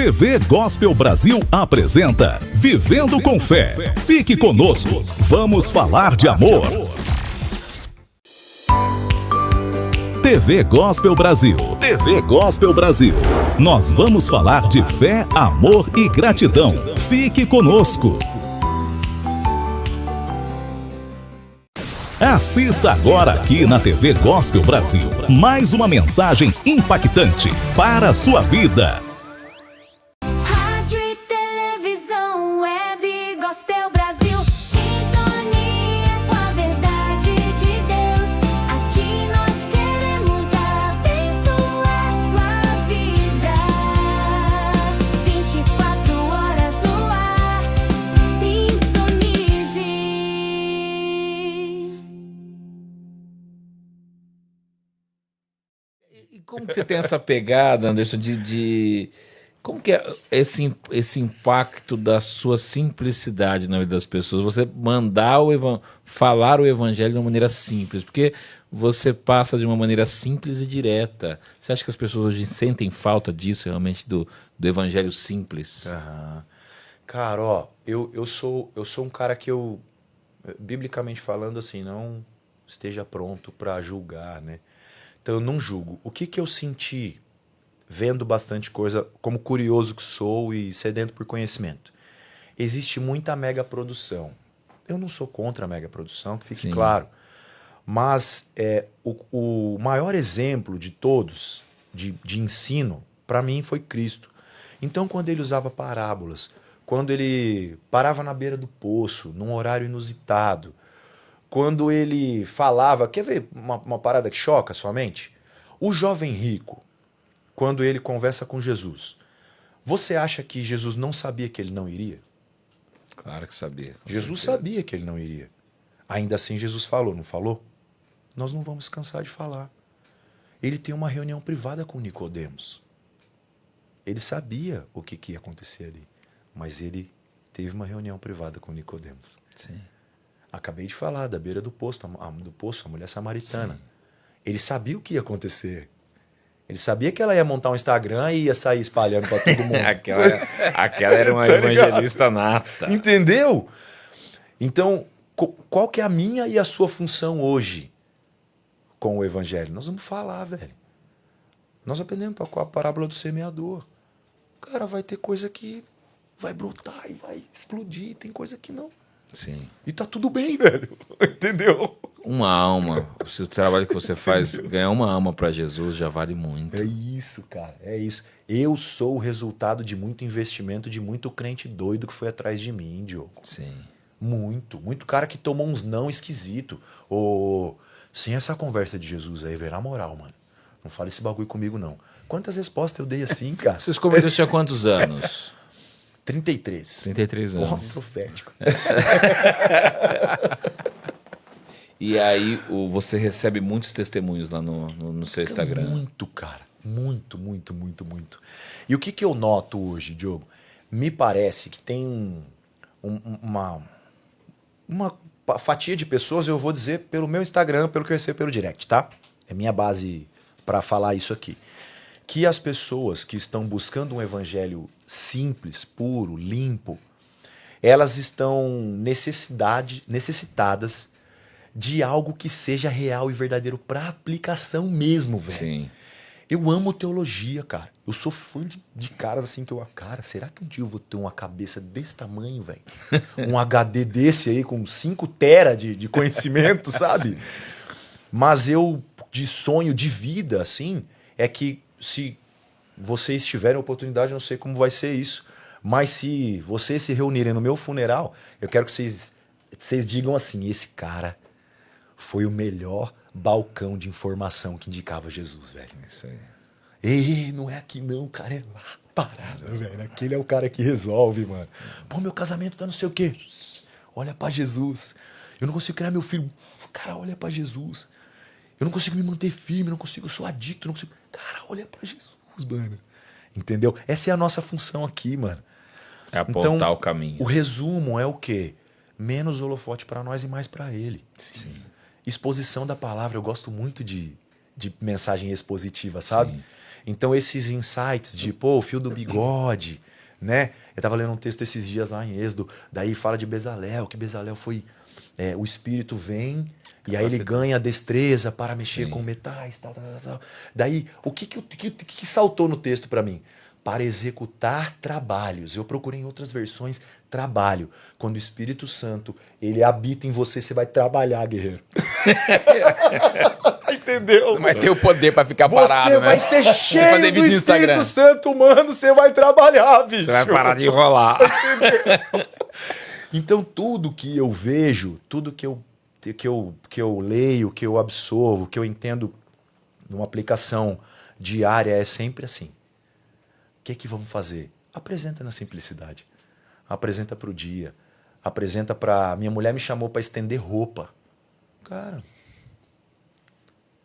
TV Gospel Brasil apresenta Vivendo com Fé. Fique conosco, vamos falar de amor. TV Gospel Brasil. TV Gospel Brasil. Nós vamos falar de fé, amor e gratidão. Fique conosco. Assista agora aqui na TV Gospel Brasil mais uma mensagem impactante para a sua vida. Rádio e televisão, web, Gospel Brasil, sintonia com a verdade de Deus. Aqui nós queremos abençoar sua vida. 24 horas no ar, sintonize. E como que você tem essa pegada, Anderson, como que é esse impacto da sua simplicidade na vida das pessoas? Você mandar falar o evangelho de uma maneira simples, porque você passa de uma maneira simples e direta. Você acha que as pessoas hoje sentem falta disso, realmente, do evangelho simples? Aham. Cara, ó, eu sou um cara que biblicamente falando assim, não esteja pronto para julgar, né? Então eu não julgo. O que eu senti vendo bastante coisa, como curioso que sou e sedento por conhecimento? Existe muita mega produção. Eu não sou contra a mega produção, que fique Sim. claro. Mas o maior exemplo de todos, de ensino, para mim foi Cristo. Então, quando ele usava parábolas, quando ele parava na beira do poço, num horário inusitado, quando ele falava... Quer ver uma parada que choca a sua mente? O jovem rico, quando ele conversa com Jesus, você acha que Jesus não sabia que ele não iria? Claro que sabia. Com Jesus certeza. sabia que ele não iria. Ainda assim, Jesus falou, não falou? Nós não vamos cansar de falar. Ele tem uma reunião privada com Nicodemos. Ele sabia o que ia acontecer ali, mas ele teve uma reunião privada com Nicodemos. Sim. Acabei de falar da beira do poço, a mulher samaritana. Sim. Ele sabia o que ia acontecer. Ele sabia que ela ia montar um Instagram e ia sair espalhando para todo mundo. aquela era uma evangelista nata. Entendeu? Então, qual que é a minha e a sua função hoje com o evangelho? Nós vamos falar, velho. Nós aprendemos com a parábola do semeador. Cara, vai ter coisa que vai brotar e vai explodir. Tem coisa que não. Sim. E tá tudo bem, velho. Entendeu? Uma alma, se o trabalho que você faz, ganhar uma alma para Jesus já vale muito. É isso, cara. É isso. Eu sou o resultado de muito investimento, de muito crente doido que foi atrás de mim, Diogo. Sim. Muito. Muito cara que tomou uns não esquisito. Sem essa conversa de Jesus aí, velho, na moral, mano. Não fala esse bagulho comigo, não. Quantas respostas eu dei assim, cara? Vocês converteram tinha quantos anos? 33. 33 anos. Porra, profético. E aí você recebe muitos testemunhos lá no seu Instagram. Muito, cara. Muito. E o que eu noto hoje, Diogo? Me parece que tem uma fatia de pessoas, eu vou dizer pelo meu Instagram, pelo que eu recebo pelo direct, tá? É minha base para falar isso aqui. Que as pessoas que estão buscando um evangelho simples, puro, limpo, elas estão necessitadas de algo que seja real e verdadeiro para aplicação mesmo, velho. Sim. Eu amo teologia, cara. Eu sou fã de caras assim que cara, será que um dia eu vou ter uma cabeça desse tamanho, velho? Um HD desse aí com 5 tera de conhecimento, sabe? Mas de sonho, de vida, assim, é que se vocês tiverem a oportunidade, eu não sei como vai ser isso, mas se vocês se reunirem no meu funeral, eu quero que vocês digam assim, esse cara foi o melhor balcão de informação que indicava Jesus, velho. Isso aí. Ei, não é aqui não, cara, é lá. Parada, velho. Aquele é o cara que resolve, mano. Pô, meu casamento tá não sei o quê. Olha pra Jesus. Eu não consigo criar meu filho. Cara, olha pra Jesus. Eu não consigo me manter firme, eu sou adicto, não consigo. Cara, olha pra Jesus, mano. Entendeu? Essa é a nossa função aqui, mano. É apontar o caminho. O resumo é o quê? Menos holofote pra nós e mais pra ele. Sim. Exposição da palavra. Eu gosto muito de mensagem expositiva, sabe? Sim. Então esses insights de, pô, o fio do bigode, né? Eu tava lendo um texto esses dias lá em Êxodo, daí fala de Bezalel, que Bezalel foi... o espírito vem e aí ele ganha destreza para mexer com metais, tal. Daí, o que saltou no texto para mim? Para executar trabalhos. Eu procurei em outras versões trabalho. Quando o Espírito Santo, ele habita em você, você vai trabalhar, guerreiro. Entendeu? Não vai ter o poder pra ficar parado, Você né? vai ser Você cheio fazer do vídeo no Espírito Instagram. Santo, mano. Você vai trabalhar, bicho. Você vai parar de enrolar. Então, tudo que eu vejo, tudo que eu leio, que eu absorvo, que eu entendo numa aplicação diária é sempre assim. O que vamos fazer? Apresenta na simplicidade. Apresenta para o dia. Apresenta para... Minha mulher me chamou para estender roupa. Cara,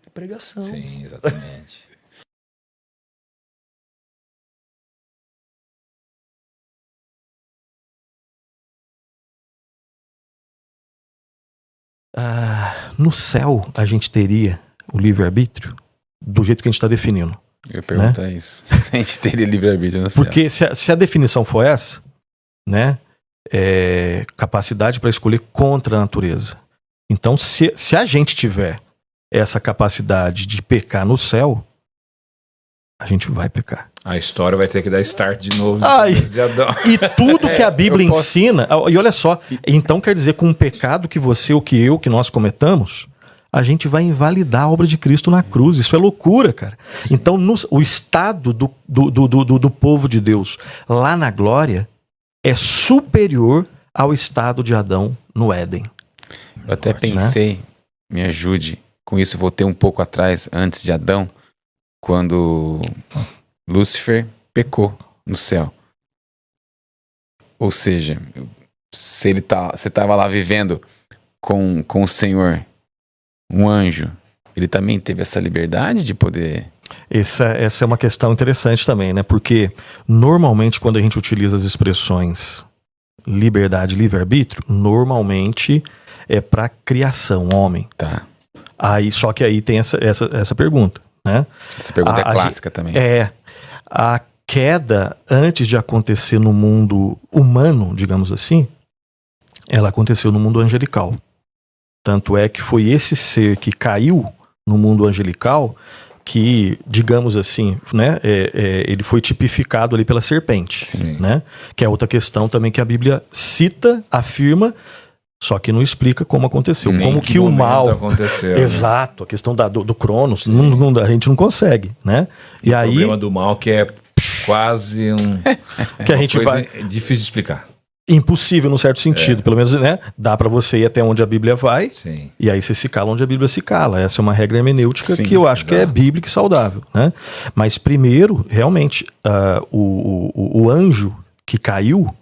é pregação. Sim, exatamente. No céu, a gente teria o livre-arbítrio do jeito que a gente está definindo. Eu ia perguntar isso. Se a gente teria livre-arbítrio no céu. Porque se a definição for essa, né, capacidade para escolher contra a natureza. Então, se a gente tiver essa capacidade de pecar no céu, a gente vai pecar. A história vai ter que dar start de novo. Ai. De Adão. E tudo que a Bíblia eu posso- ensina... E olha só, então quer dizer que um pecado que você ou que nós cometamos, a gente vai invalidar a obra de Cristo na cruz. Isso é loucura, cara. Então, o estado do povo de Deus lá na glória é superior ao estado de Adão no Éden. Eu até pensei, me ajude, com isso voltei um pouco atrás, antes de Adão, quando Lúcifer pecou no céu. Ou seja, se você estava lá vivendo com o Senhor, um anjo, ele também teve essa liberdade de poder... Essa é uma questão interessante também, né? Porque normalmente quando a gente utiliza as expressões liberdade e livre-arbítrio, normalmente é para criação, homem. Tá. Só que aí tem essa pergunta, né? Essa pergunta é clássica também. A queda, antes de acontecer no mundo humano, digamos assim, ela aconteceu no mundo angelical. Tanto é que foi esse ser que caiu no mundo angelical que, digamos assim, né, ele foi tipificado ali pela serpente. Sim. Né? Que é outra questão também que a Bíblia cita, afirma, só que não explica como aconteceu. Nem Como que o momento mal... aconteceu. Né? Exato, a questão do Cronos, a gente não consegue, né? E O aí problema do mal que é quase que a gente coisa difícil de explicar. impossível num certo sentido, pelo menos, né? Dá para você ir até onde a Bíblia vai, Sim. e aí você se cala onde a Bíblia se cala. Essa é uma regra hermenêutica Sim, que eu acho que é exato. bíblica e saudável, né? Mas primeiro, realmente, o anjo que caiu,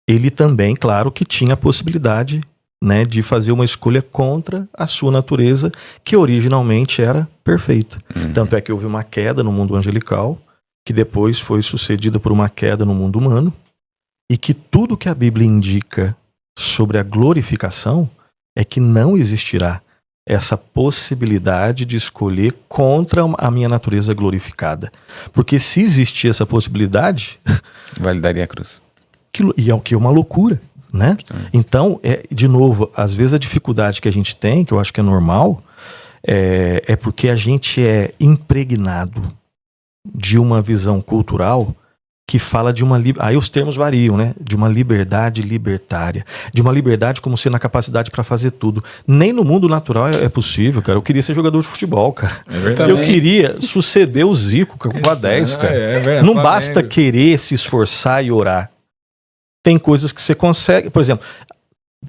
ele também, claro, que tinha a possibilidade, né, de fazer uma escolha contra a sua natureza, que originalmente era perfeita. Tanto é que houve uma queda no mundo angelical, que depois foi sucedida por uma queda no mundo humano, e que tudo que a Bíblia indica sobre a glorificação é que não existirá essa possibilidade de escolher contra a minha natureza glorificada. Porque se existir essa possibilidade, Validaria a cruz. e é o que é uma loucura, né? Então, de novo, às vezes a dificuldade que a gente tem, que eu acho que é normal, é porque a gente é impregnado de uma visão cultural que fala de uma... Aí os termos variam, né? De uma liberdade libertária. De uma liberdade como sendo a capacidade para fazer tudo. Nem no mundo natural é possível, cara. Eu queria ser jogador de futebol, cara. É verdade. Eu queria suceder o Zico com a 10, cara. É verdade. Não Flamengo. basta querer se esforçar e orar. Tem coisas que você consegue... Por exemplo,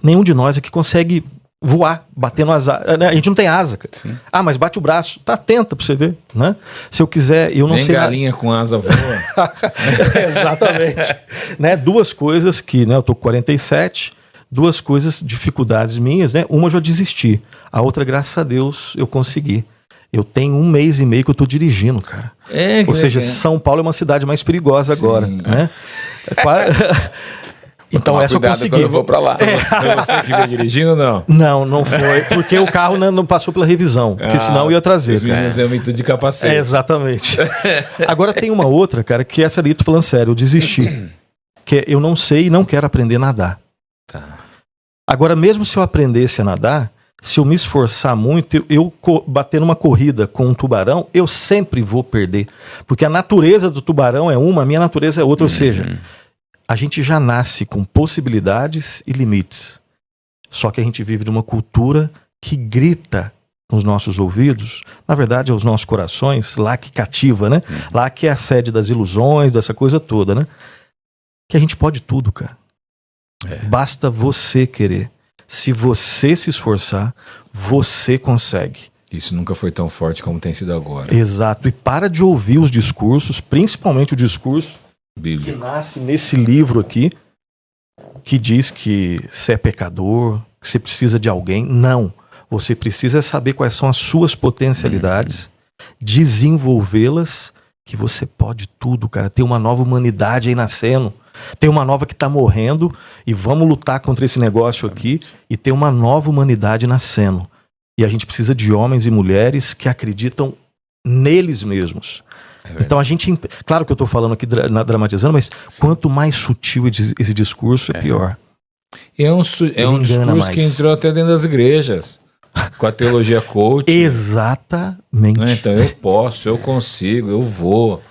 nenhum de nós aqui consegue voar, batendo as asas. A gente não tem asa, cara. Sim. Ah, mas bate o braço. Tá atenta pra você ver, né? Se eu quiser, eu não Nem sei... galinha com asa voa. Exatamente. Né? Duas coisas que, né, eu tô com 47, duas coisas, dificuldades minhas, né? Uma eu já desisti, a outra, graças a Deus, eu consegui. Eu tenho 1 mês e meio que eu tô dirigindo, cara. Ou seja, São Paulo é uma cidade mais perigosa agora, né? Então tomar essa eu cuidado consegui. quando eu vou pra lá. Foi você que veio dirigindo ou não? Não foi. Porque o carro não passou pela revisão. Porque senão eu ia trazer. Os meninos iam vir tudo de capacete. Exatamente. Agora tem uma outra, cara, que essa ali, tô falando sério, eu desisti. Que é, eu não sei e não quero aprender a nadar. Tá. Agora, mesmo se eu aprendesse a nadar, se eu me esforçar muito, eu bater numa corrida com um tubarão, eu sempre vou perder. Porque a natureza do tubarão é uma, a minha natureza é outra. Ou seja, a gente já nasce com possibilidades e limites. Só que a gente vive numa cultura que grita nos nossos ouvidos, na verdade aos nossos corações, lá que cativa, né? Lá que é a sede das ilusões, dessa coisa toda, né? Que a gente pode tudo, cara. Basta você querer. Se você se esforçar, você consegue. Isso nunca foi tão forte como tem sido agora. Exato. E para de ouvir os discursos, principalmente o discurso que Bíblia. nasce nesse livro aqui, que diz que você é pecador, que você precisa de alguém. Não. Você precisa saber quais são as suas potencialidades, desenvolvê-las, que você pode tudo, cara. Tem uma nova humanidade aí nascendo. Tem uma nova que está morrendo e vamos lutar contra esse negócio aqui. E tem uma nova humanidade nascendo. E a gente precisa de homens e mulheres que acreditam neles mesmos. Então a gente... Claro que eu estou falando aqui dramatizando, mas quanto mais sutil esse discurso, é pior. É um engana discurso que mais. entrou até dentro das igrejas. Com a teologia coach. Exatamente. Né? Então eu posso, eu consigo, eu vou.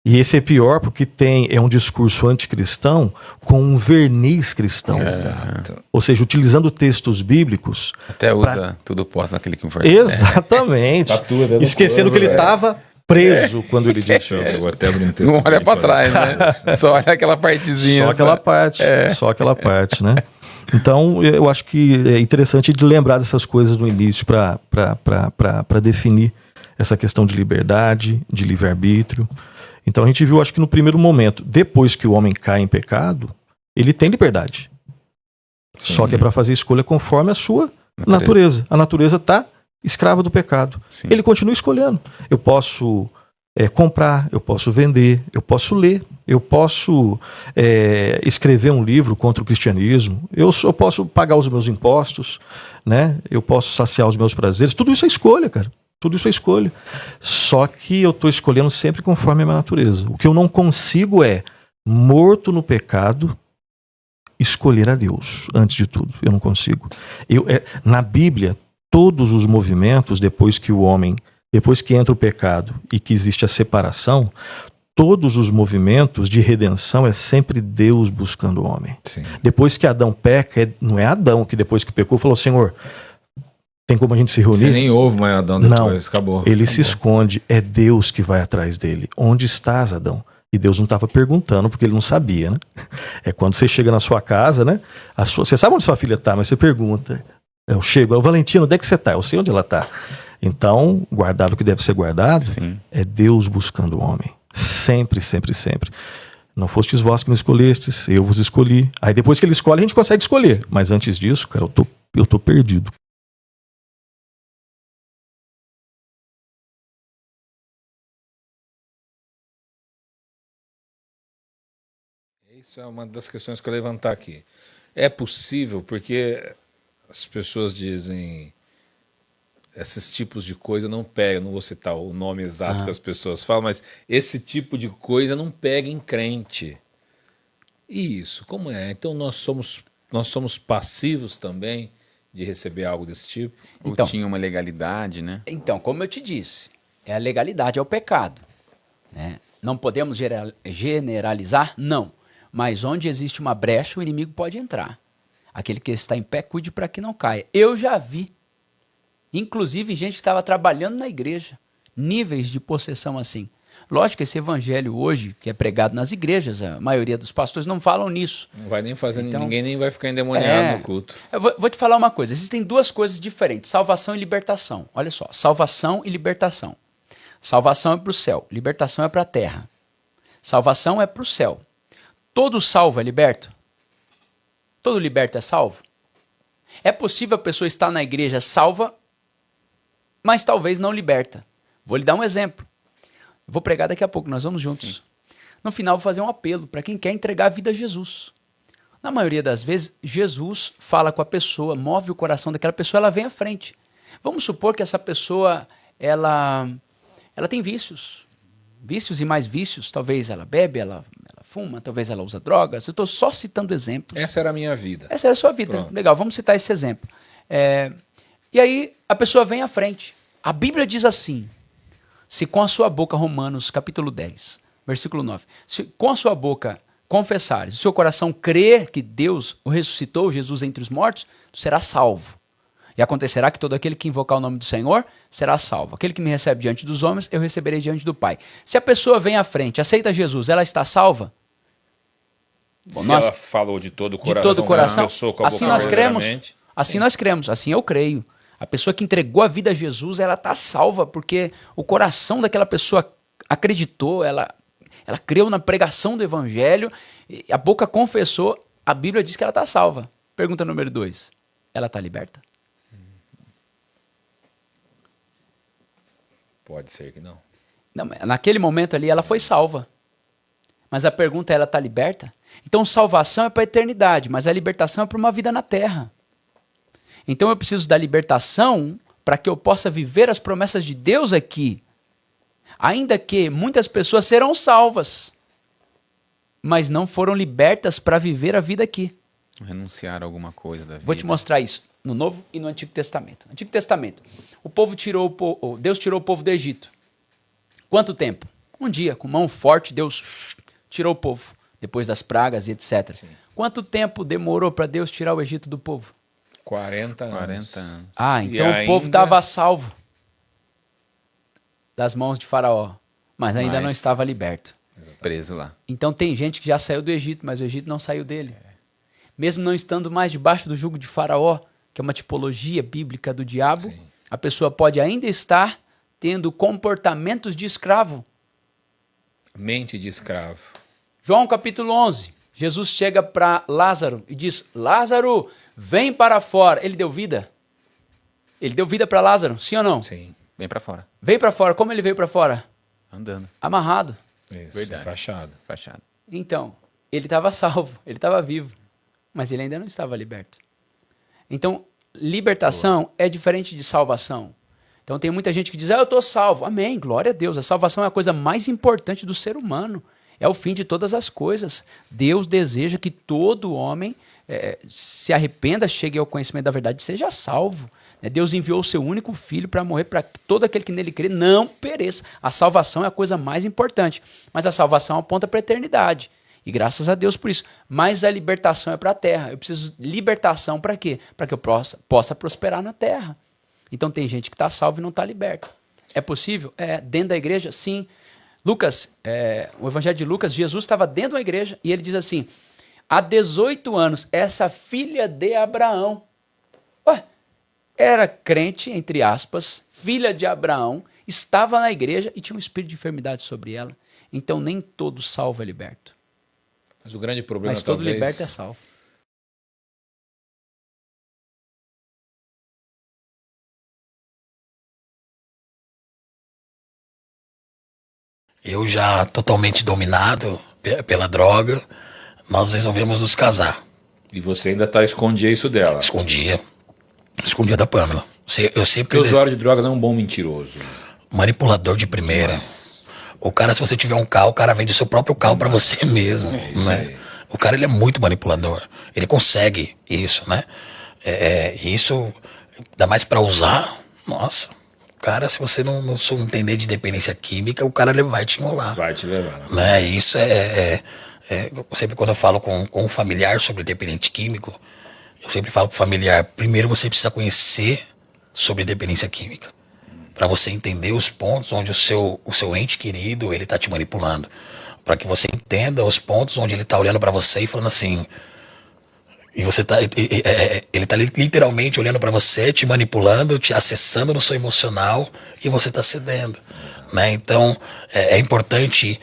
E esse é pior porque é um discurso anticristão com um verniz cristão. Exato. Ou seja, utilizando textos bíblicos. Até usa tudo posso naquele que me for. Exatamente. Tatua até no Esquecendo que corpo, ele estava preso quando ele disse. Eu vou até abrir um texto. Não olha pra bíblico, trás, né? Só olha aquela partezinha. Só aquela parte. Só aquela parte, né? Então, eu acho que é interessante de lembrar dessas coisas no início para definir essa questão de liberdade, de livre-arbítrio. Então, a gente viu, acho que no primeiro momento, depois que o homem cai em pecado, ele tem liberdade. Sim. Só que é para fazer escolha conforme a sua natureza. A natureza está escrava do pecado. Sim. Ele continua escolhendo. Eu posso comprar, eu posso vender, eu posso ler, eu posso escrever um livro contra o cristianismo, eu posso pagar os meus impostos, né? Eu posso saciar os meus prazeres. Tudo isso é escolha, cara. Tudo isso é escolha. Só que eu estou escolhendo sempre conforme a minha natureza. O que eu não consigo é, morto no pecado, escolher a Deus, antes de tudo. Eu não consigo. Na Bíblia, todos os movimentos, depois que entra o pecado e que existe a separação, todos os movimentos de redenção é sempre Deus buscando o homem. Sim. Depois que Adão peca, não é Adão que depois que pecou falou, Senhor, tem como a gente se reunir? Você nem ouve mais Adão depois, Não, acabou. Ele se esconde, é Deus que vai atrás dele. Onde estás, Adão? E Deus não estava perguntando, porque ele não sabia, né? É quando você chega na sua casa, né? Você sabe onde sua filha está, mas você pergunta. Eu chego, Valentino, onde é que você está? Eu sei onde ela está. Então, guardar o que deve ser guardado, Sim. é Deus buscando o homem. Sempre, sempre, sempre. Não fostes vós que me escolhestes, eu vos escolhi. Aí depois que ele escolhe, a gente consegue escolher. Sim. Mas antes disso, cara, eu tô perdido. Isso é uma das questões que eu vou levantar aqui. É possível, porque as pessoas dizem esses tipos de coisa não pega, não vou citar o nome exato que as pessoas falam, mas esse tipo de coisa não pega em crente. E isso, como é? Então nós somos passivos também de receber algo desse tipo? Ou Então, tinha uma legalidade, né? Então, como eu te disse, a legalidade é o pecado. Né? Não podemos generalizar? Não. Mas onde existe uma brecha, o inimigo pode entrar. Aquele que está em pé, cuide para que não caia. Eu já vi, inclusive, gente que estava trabalhando na igreja, níveis de possessão assim. Lógico que esse evangelho hoje, que é pregado nas igrejas, a maioria dos pastores não falam nisso. Não vai nem fazer, Então, ninguém nem vai ficar endemoniado no culto. Eu vou te falar uma coisa, existem duas coisas diferentes, salvação e libertação. Olha só, salvação e libertação. Salvação é para o céu, libertação é para a terra. Salvação é para o céu. Todo salvo é liberto? Todo liberto é salvo? É possível a pessoa estar na igreja salva, mas talvez não liberta. Vou lhe dar um exemplo. Vou pregar daqui a pouco, nós vamos juntos. Sim. No final, vou fazer um apelo para quem quer entregar a vida a Jesus. Na maioria das vezes, Jesus fala com a pessoa, move o coração daquela pessoa, ela vem à frente. Vamos supor que essa pessoa, ela tem vícios. Vícios e mais vícios. Talvez ela bebe, ela fuma, talvez ela usa drogas. Eu estou só citando exemplos. Essa era a minha vida. Essa era a sua vida. Pronto. Legal, vamos citar esse exemplo. E aí, a pessoa vem à frente. A Bíblia diz assim, se com a sua boca, Romanos capítulo 10, versículo 9, se com a sua boca confessares, o seu coração crer que Deus o ressuscitou, Jesus entre os mortos, tu serás salvo. E acontecerá que todo aquele que invocar o nome do Senhor será salvo. Aquele que me recebe diante dos homens, eu receberei diante do Pai. Se a pessoa vem à frente, aceita Jesus, ela está salva? Bom, Se ela falou de todo o coração, de todo o coração, confessou com a assim boca nós cremos. verdadeiramente, Assim nós cremos, assim eu creio. A pessoa que entregou a vida a Jesus, ela está salva, porque o coração daquela pessoa acreditou, ela creu na pregação do evangelho, e a boca confessou, a Bíblia diz que ela está salva. Pergunta número 2, ela está liberta? pode ser que não. Não, naquele momento ali ela foi salva. Mas a pergunta é, ela está liberta? Então salvação é para a eternidade, mas a libertação é para uma vida na terra. Então eu preciso da libertação para que eu possa viver as promessas de Deus aqui. Ainda que muitas pessoas serão salvas, mas não foram libertas para viver a vida aqui. Renunciar a alguma coisa da vida. Vou te mostrar isso no Novo e no Antigo Testamento. Antigo Testamento, Deus tirou o povo do Egito. Quanto tempo? Um dia, com mão forte, Deus tirou o povo, depois das pragas e etc. Sim. Quanto tempo demorou para Deus tirar o Egito do povo? 40 anos. 40 anos. Ah, então E o povo ainda- estava salvo das mãos de Faraó, mas ainda não Mas- estava liberto. Preso lá. Então tem gente que já saiu do Egito, mas o Egito não saiu dele. Mesmo não estando mais debaixo do jugo de Faraó, que é uma tipologia bíblica do diabo, Sim. a pessoa pode ainda estar tendo comportamentos de escravo. Mente de escravo. João capítulo 11, Jesus chega para Lázaro e diz, Lázaro, vem para fora. Ele deu vida? Ele deu vida para Lázaro, sim ou não? Sim. Vem pra fora. Veio para fora. Como ele veio para fora? Andando. Amarrado. Isso. Verdade. Fachado. Fachado. Então, ele estava salvo, ele estava vivo, mas ele ainda não estava liberto. Então, libertação é diferente de salvação. Então, tem muita gente que diz, eu estou salvo. Amém, glória a Deus. A salvação é a coisa mais importante do ser humano. É o fim de todas as coisas. Deus deseja que todo homem se arrependa, chegue ao conhecimento da verdade e seja salvo. Deus enviou o seu único filho para morrer para que todo aquele que nele crê não pereça. A salvação é a coisa mais importante. Mas a salvação aponta para a eternidade. E graças a Deus por isso. Mas a libertação é para a terra. Eu preciso de libertação para quê? Para que eu possa prosperar na terra. Então tem gente que está salvo e não está liberta. É possível? Dentro da igreja, sim. Lucas, o evangelho de Lucas, Jesus estava dentro de uma igreja e ele diz assim, há 18 anos, essa filha de Abraão, era crente, entre aspas, filha de Abraão, estava na igreja e tinha um espírito de enfermidade sobre ela. Então nem todo salvo é liberto. Mas o grande problema Mas todo talvez... liberto é salvo. Eu já totalmente dominado pela droga, nós resolvemos nos casar. E você ainda tá escondia isso dela. Escondia da Pamela. Eu sempre Porque o usuário de drogas é um bom mentiroso. manipulador de primeira. O cara, se você tiver um carro, o cara vende o seu próprio carro pra você mesmo, isso né? aí. O cara, ele é muito manipulador. Ele consegue isso, né? Isso, ainda mais pra usar, nossa. Cara, se você não entender de dependência química, o cara ele vai te enrolar. Vai te levar. Né? Isso sempre quando eu falo com um familiar sobre dependente químico, eu sempre falo pro familiar, primeiro você precisa conhecer sobre dependência química, para você entender os pontos onde o seu ente querido ele tá te manipulando, para que você entenda os pontos onde ele tá olhando para você e falando assim, e você tá ele tá literalmente olhando para você, te manipulando, te acessando no seu emocional e você tá cedendo, né? Então é importante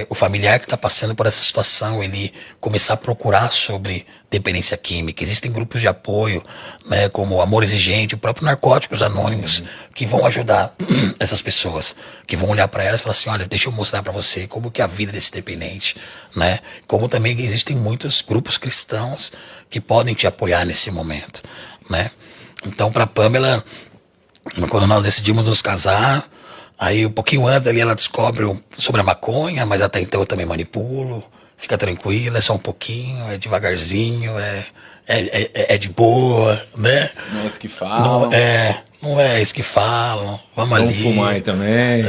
o familiar que está passando por essa situação, ele começar a procurar sobre dependência química. Existem grupos de apoio, né, como Amor Exigente, o próprio Narcóticos Anônimos, que vão ajudar essas pessoas, que vão olhar para elas e falar assim, olha, deixa eu mostrar para você como que é a vida desse dependente, né? Como também existem muitos grupos cristãos que podem te apoiar nesse momento, né? Então, para Pamela, quando nós decidimos nos casar, aí um pouquinho antes ali ela descobre sobre a maconha, mas até então eu também manipulo. Fica tranquila, é só um pouquinho, é devagarzinho, é de boa, né? Não é isso que falam. Não é isso que falam. Vamos Vamos ali. fumar aí também.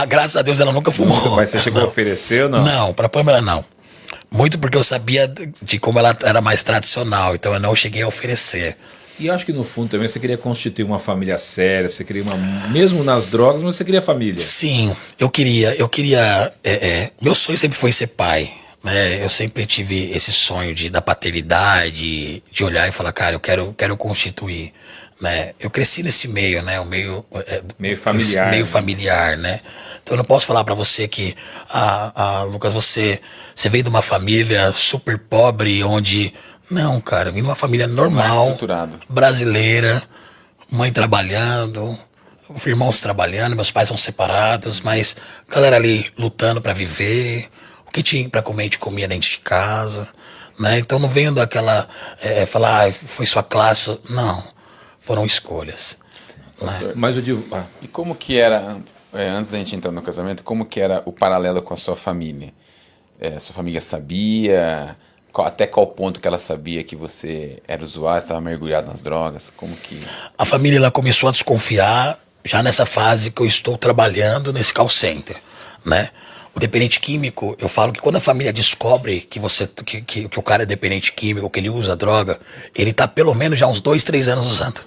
Graças a Deus ela nunca fumou. Mas você chegou a oferecer ou não? Não, pra Pamela não. Muito porque eu sabia de como ela era mais tradicional, então eu não cheguei a oferecer. E eu acho que no fundo também você queria constituir uma família séria, você queria mesmo nas drogas, mas você queria família. Sim, eu queria. Meu sonho sempre foi ser pai. Né? Eu sempre tive esse sonho da paternidade, de olhar e falar, cara, eu quero constituir. Né? Eu cresci nesse meio, né? O meio familiar. Meio familiar, né? Então eu não posso falar pra você que, Lucas, você veio de uma família super pobre, onde... Não, cara, eu vim de uma família normal, brasileira, mãe trabalhando, irmãos trabalhando, meus pais são separados, mas galera ali lutando pra viver, o que tinha pra comer a gente comia dentro de casa, né? Então não venho daquela, falar, foi sua classe, não, foram escolhas. Né? Mas eu digo... E como que era, antes da gente entrar no casamento, como que era o paralelo com a sua família? Sua família sabia... Até qual ponto que ela sabia que você era usuário, estava mergulhado nas drogas? Como que... A família ela começou a desconfiar já nessa fase que eu estou trabalhando nesse call center, né? O dependente químico, eu falo que quando a família descobre que o cara é dependente químico, que ele usa droga, ele tá pelo menos já uns 2, 3 anos usando.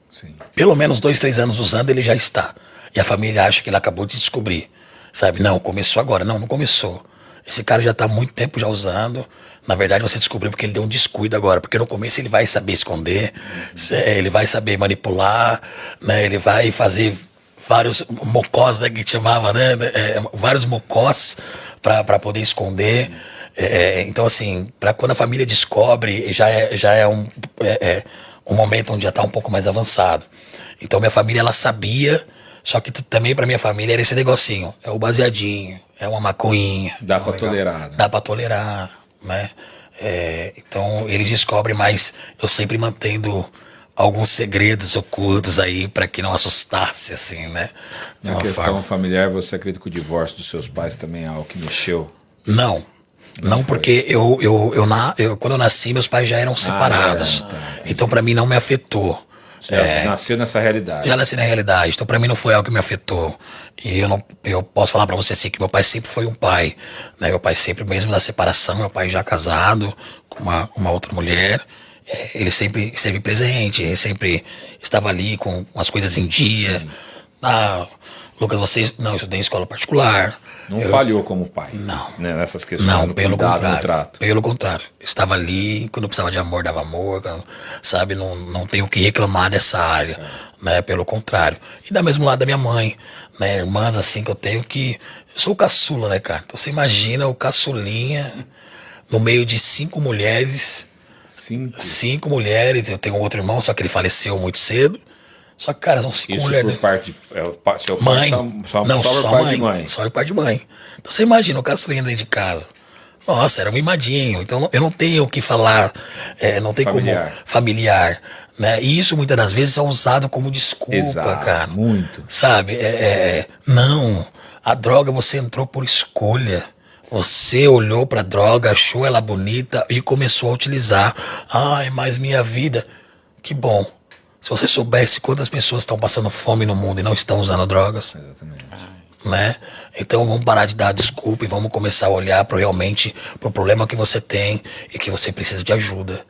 Sim. Pelo menos 2, 3 anos usando, ele já está. E a família acha que ele acabou de descobrir. Sabe? Não, começou agora. Não começou. Esse cara já está há muito tempo já usando. Na verdade, você descobriu porque ele deu um descuido agora. Porque no começo ele vai saber esconder, ele vai saber manipular, né? Ele vai fazer vários mocós, né? Que chamava, né? Vários mocós para poder esconder. Então, assim, para quando a família descobre, já é um momento onde já está um pouco mais avançado. Então, minha família, ela sabia... Só que também pra minha família era esse negocinho. É o baseadinho, é uma maconhinha. Dá pra tolerar. Né? Dá pra tolerar, né? Então eles descobrem, mas eu sempre mantendo alguns segredos ocultos aí pra que não assustasse, assim, né? Na questão familiar, você acredita que o divórcio dos seus pais também é algo que mexeu? Não, porque quando eu nasci, meus pais já eram separados. Então pra mim não me afetou. Nasceu nessa realidade. Já nasci na realidade, então pra mim não foi algo que me afetou. E eu posso falar pra você assim, que meu pai sempre foi um pai, né? Meu pai sempre, mesmo na separação, meu pai já casado com uma outra mulher, ele sempre esteve presente, ele sempre estava ali com as coisas em dia. Lucas, você... Não, eu estudei em escola particular. Não falhou como pai. Não. Né, nessas questões. Não, pelo contrário. No trato. Pelo contrário. Estava ali, quando precisava de amor, dava amor, sabe? Não tenho o que reclamar dessa área, né? Pelo contrário. E da mesmo lado da minha mãe, né? Irmãs assim que eu tenho que... Eu sou o caçula, né, cara? Então você imagina o caçulinha no meio de 5 mulheres. 5 mulheres. Eu tenho um outro irmão, só que ele faleceu muito cedo. Só que, cara, são 5 mulheres. Isso por parte de... seu mãe. Pai, só por parte de mãe. Só por parte de mãe. Então você imagina o caçulinha dentro de casa. Nossa, era um mimadinho. Então eu não tenho o que falar, não tem familiar. Como... Familiar. Né? E isso muitas das vezes é usado como desculpa, exato, cara. Muito. Sabe? Não. A droga você entrou por escolha. Você olhou pra droga, achou ela bonita e começou a utilizar. Ai, mas minha vida... Que bom. Se você soubesse quantas pessoas estão passando fome no mundo e não estão usando drogas. Exatamente. Né? Então vamos parar de dar desculpa e vamos começar a olhar realmente pro problema que você tem e que você precisa de ajuda.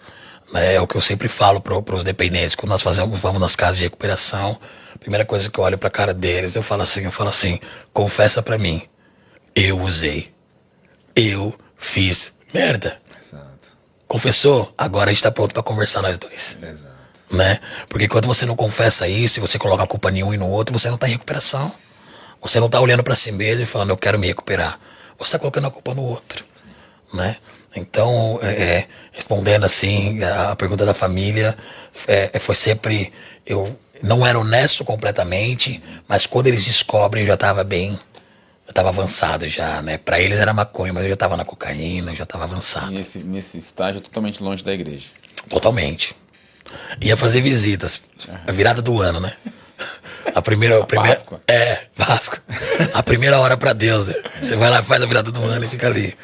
Né? É o que eu sempre falo pros dependentes. Quando nós vamos nas casas de recuperação, a primeira coisa que eu olho pra cara deles, eu falo assim, confessa pra mim, eu usei. Eu fiz merda. Exato. Confessou? Agora a gente tá pronto pra conversar nós dois. Exato. Né? Porque quando você não confessa isso, e você coloca a culpa em um e no outro, você não tá em recuperação. Você não tá olhando para si mesmo e falando, eu quero me recuperar. Você tá colocando a culpa no outro, né? Então, respondendo assim, a pergunta da família, foi sempre, eu não era honesto completamente, mas quando eles descobrem, eu já tava bem, eu tava avançado já, né? Pra eles era maconha, mas eu já tava na cocaína, eu já tava avançado. E nesse estágio totalmente longe da igreja. Totalmente. Ia fazer visitas, a virada do ano, né? A primeira Páscoa. Páscoa. A primeira hora pra Deus, né? Você vai lá, faz a virada do ano e fica ali.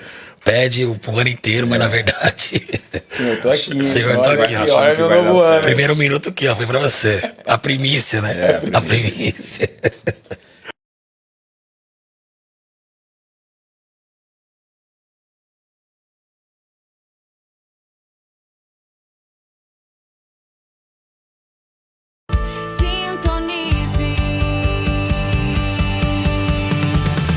Pede o ano inteiro, mas na verdade. Senhor, tô aqui. Senhor, tô aqui. Olha meu novo ano. Primeiro minuto aqui, ó, foi pra você. A primícia, né? A primícia. Sintonize.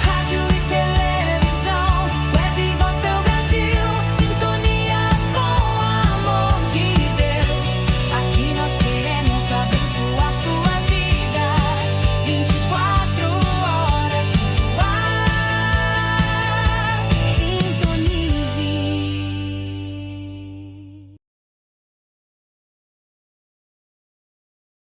Rádio e televisão, Web Gospel Brasil. Sintonia com o amor de Deus. Aqui nós queremos abençoar sua vida. 24